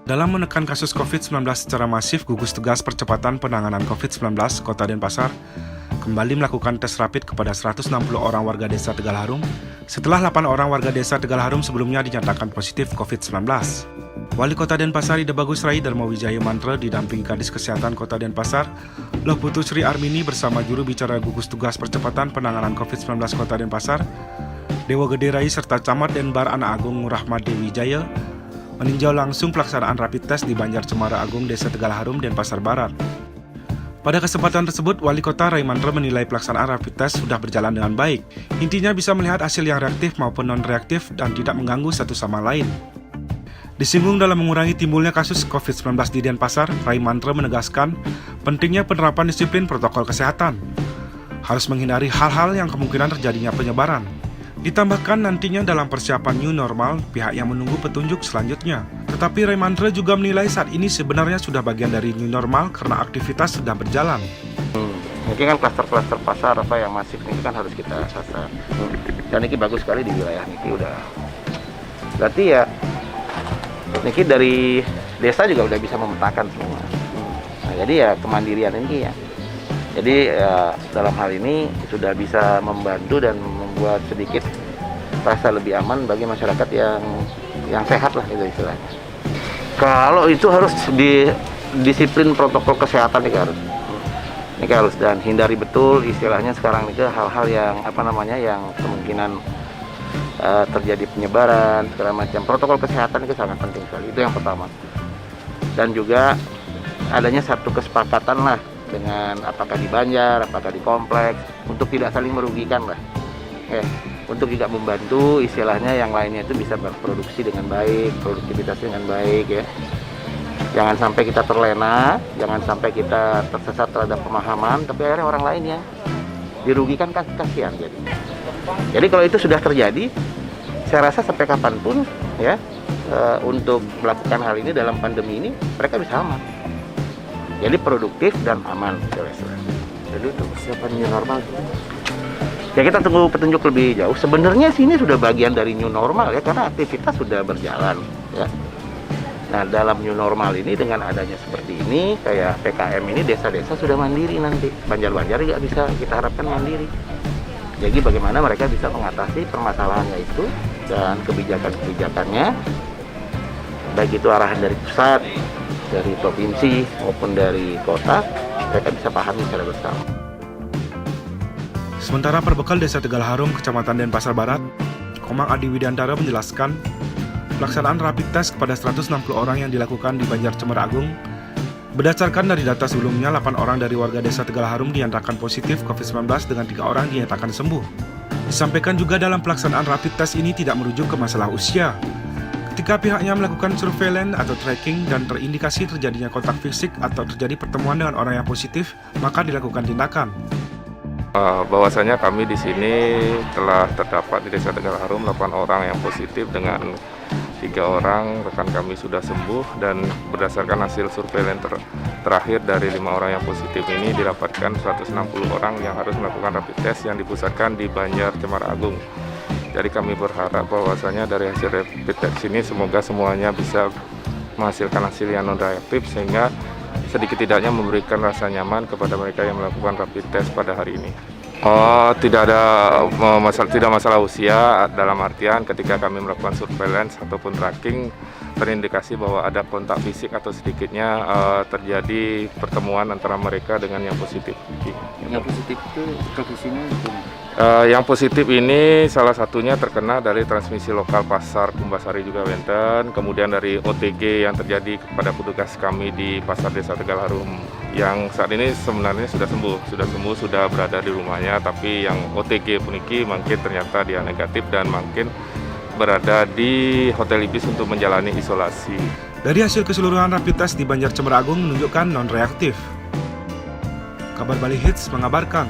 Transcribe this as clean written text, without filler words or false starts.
Dalam menekan kasus COVID-19 secara masif, gugus tugas percepatan penanganan COVID-19 Kota Denpasar kembali melakukan tes rapid kepada 160 orang warga desa Tegal Harum setelah 8 orang warga desa Tegal Harum sebelumnya dinyatakan positif COVID-19. Wali Kota Denpasar Ida Bagus Rai Dharma Wijaya Mantra didampingi Kadis Kesehatan Kota Denpasar, Loh Putu Sri Armini bersama juru bicara gugus tugas percepatan penanganan COVID-19 Kota Denpasar, Dewa Gede Rai serta Camat Denbar Anak Agung Rahmat Dewi Jaya meninjau langsung pelaksanaan rapid test di Banjar Cemara Agung Desa Tegal Harum, Denpasar Barat. Pada kesempatan tersebut, Wali Kota Rai Mantra menilai pelaksanaan rapid test sudah berjalan dengan baik. Intinya bisa melihat hasil yang reaktif maupun non-reaktif dan tidak mengganggu satu sama lain. Disinggung dalam mengurangi timbulnya kasus COVID-19 di Denpasar, Rai Mantra menegaskan pentingnya penerapan disiplin protokol kesehatan. Harus menghindari hal-hal yang kemungkinan terjadinya penyebaran. Ditambahkan nantinya dalam persiapan new normal, pihak yang menunggu petunjuk selanjutnya. Tetapi Rai Mantra juga menilai saat ini sebenarnya sudah bagian dari new normal karena aktivitas sudah berjalan. Mungkin kan klaster-klaster pasar apa yang masif ini kan harus kita sasar. Dan ini bagus sekali di wilayah ini udah. Berarti ya, ini dari desa juga udah bisa memetakan semua. Nah, jadi ya kemandirian ini ya. Jadi dalam hal ini sudah bisa membantu dan membuat sedikit rasa lebih aman bagi masyarakat yang sehat lah itu istilahnya. Kalau itu harus di disiplin protokol kesehatan ini harus dan hindari betul istilahnya sekarang ini hal-hal yang yang kemungkinan terjadi penyebaran segala macam. Protokol kesehatan itu sangat penting sekali, itu yang pertama. Dan juga adanya satu kesepakatan lah dengan apakah di Banjar, apakah di kompleks, untuk tidak saling merugikan lah. Untuk juga membantu istilahnya yang lainnya itu bisa berproduksi dengan baik, produktivitas dengan baik ya. Jangan sampai kita terlena, jangan sampai kita tersesat terhadap pemahaman, tapi akhirnya orang lain yang dirugikan kan kasihan jadi. Jadi kalau itu sudah terjadi, saya rasa sampai kapanpun ya untuk melakukan hal ini dalam pandemi ini mereka bisa aman. Jadi produktif dan aman. Jadi untuk persiapan new normal ya kita tunggu petunjuk lebih jauh. Sebenarnya sini sudah bagian dari new normal ya, karena aktivitas sudah berjalan ya. Nah dalam new normal ini dengan adanya seperti ini kayak PKM ini, desa-desa sudah mandiri nanti. Banjar-banjar juga bisa kita harapkan mandiri. Jadi bagaimana mereka bisa mengatasi permasalahannya itu dan kebijakan-kebijakannya, baik itu arahan dari pusat, dari provinsi maupun dari kota, mereka bisa pahami secara bersama. Sementara Perbekal Desa Tegal Harum, Kecamatan Denpasar Barat, Komang Adi Widantara menjelaskan pelaksanaan rapid test kepada 160 orang yang dilakukan di Banjar Cemara Agung berdasarkan dari data sebelumnya 8 orang dari warga Desa Tegal Harum dinyatakan positif COVID-19 dengan 3 orang dinyatakan sembuh. Disampaikan juga dalam pelaksanaan rapid test ini tidak merujuk ke masalah usia. Ketika pihaknya melakukan surveillance atau tracking dan terindikasi terjadinya kontak fisik atau terjadi pertemuan dengan orang yang positif, maka dilakukan tindakan. Bahwasanya kami di sini telah terdapat di Desa Tegal Harum 8 orang yang positif dengan 3 orang rekan kami sudah sembuh, dan berdasarkan hasil surveillance terakhir dari 5 orang yang positif ini didapatkan 160 orang yang harus melakukan rapid test yang dipusatkan di Banjar Cemara Agung. Jadi kami berharap bahwasanya dari hasil rapid test ini semoga semuanya bisa menghasilkan hasil yang non-reaktif sehingga sedikit tidaknya memberikan rasa nyaman kepada mereka yang melakukan rapid test pada hari ini. Tidak masalah usia, dalam artian ketika kami melakukan surveillance ataupun tracking terindikasi bahwa ada kontak fisik atau sedikitnya terjadi pertemuan antara mereka dengan yang positif. Yang positif itu profesinya yang positif ini salah satunya terkena dari transmisi lokal pasar Kumbasari juga Wenten, kemudian dari OTG yang terjadi kepada petugas kami di pasar Desa Tegal Harum yang saat ini sebenarnya sudah sembuh, sudah berada di rumahnya, tapi yang OTG puniki mungkin ternyata dia negatif dan mungkin berada di Hotel Ibis untuk menjalani isolasi. Dari hasil keseluruhan rapid test di Banjar Cemara Agung menunjukkan non-reaktif. Kabar Bali Hits mengabarkan